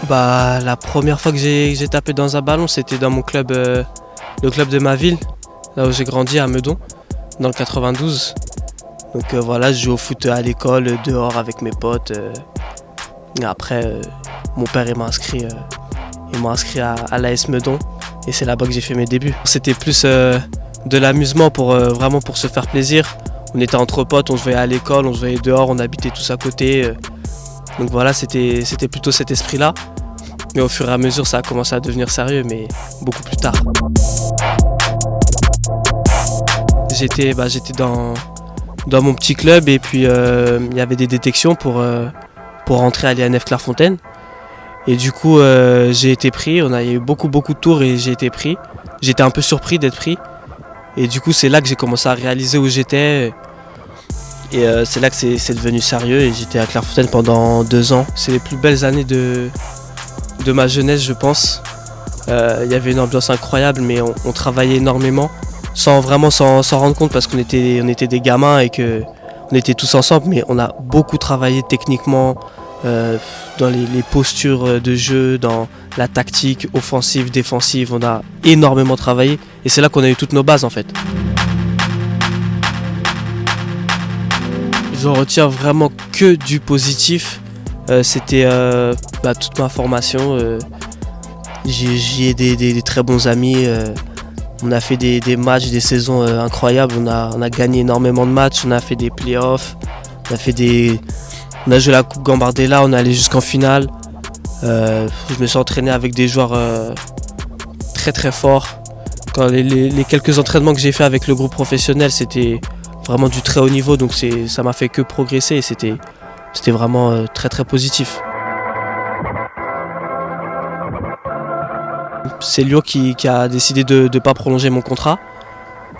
La première fois que j'ai tapé dans un ballon, c'était dans mon club, le club de ma ville, là où j'ai grandi à Meudon, dans le 92. Donc voilà, je joue au foot à l'école, dehors avec mes potes. Et après, mon père il m'a inscrit à l'AS Meudon et c'est là-bas que j'ai fait mes débuts. C'était plus de l'amusement vraiment pour se faire plaisir. On était entre potes, on se voyait à l'école, on se voyait dehors, on habitait tous à côté. Donc voilà, c'était plutôt cet esprit-là. Mais au fur et à mesure, ça a commencé à devenir sérieux, mais beaucoup plus tard. J'étais dans mon petit club et puis il y avait des détections pour rentrer à l'INF Clairefontaine. Et du coup, j'ai été pris. Il y a eu beaucoup de tours et j'ai été pris. J'étais un peu surpris d'être pris. Et du coup, c'est là que j'ai commencé à réaliser où j'étais. Et c'est là que c'est devenu sérieux. Et j'étais à Clairefontaine pendant 2 ans. C'est les plus belles années de ma jeunesse, je pense. Il y avait une ambiance incroyable, mais on travaillait énormément. Sans s'en rendre compte parce qu'on était des gamins et qu'on était tous ensemble. Mais on a beaucoup travaillé techniquement. Dans les postures de jeu, dans la tactique offensive, défensive, on a énormément travaillé et c'est là qu'on a eu toutes nos bases en fait. Je retiens vraiment que du positif. C'était toute ma formation. J'y ai des très bons amis. On a fait des matchs, des saisons incroyables. On a gagné énormément de matchs. On a fait des playoffs. On a joué la Coupe Gambardella, on est allé jusqu'en finale. Je me suis entraîné avec des joueurs très très forts. Les quelques entraînements que j'ai fait avec le groupe professionnel, c'était vraiment du très haut niveau, donc ça m'a fait que progresser et c'était vraiment très très positif. C'est Lyon qui a décidé de ne pas prolonger mon contrat.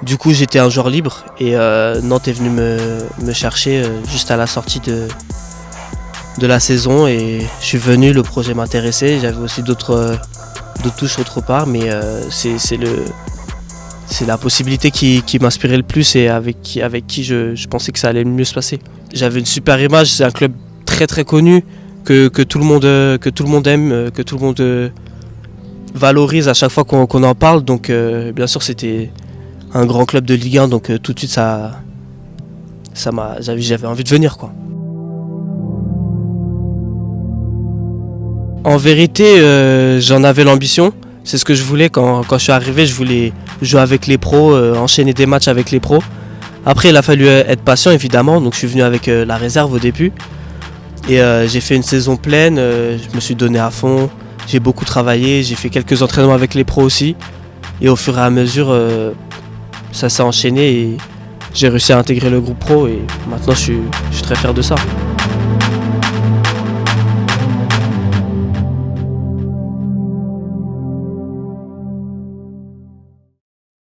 Du coup, j'étais un joueur libre et Nantes est venu me chercher juste à la sortie de la saison et je suis venu, le projet m'intéressait, j'avais aussi d'autres touches autre part, mais c'est la possibilité qui m'inspirait le plus et avec qui je pensais que ça allait le mieux se passer. J'avais une super image, c'est un club très très connu que tout le monde aime, que tout le monde valorise à chaque fois qu'on en parle, donc bien sûr c'était un grand club de Ligue 1, donc tout de suite j'avais envie de venir quoi. En vérité, j'en avais l'ambition. C'est ce que je voulais quand je suis arrivé. Je voulais jouer avec les pros, enchaîner des matchs avec les pros. Après, il a fallu être patient, évidemment. Donc, je suis venu avec la réserve au début. Et j'ai fait une saison pleine. Je me suis donné à fond. J'ai beaucoup travaillé. J'ai fait quelques entraînements avec les pros aussi. Et au fur et à mesure, ça s'est enchaîné. Et j'ai réussi à intégrer le groupe pro. Et maintenant, je suis très fier de ça.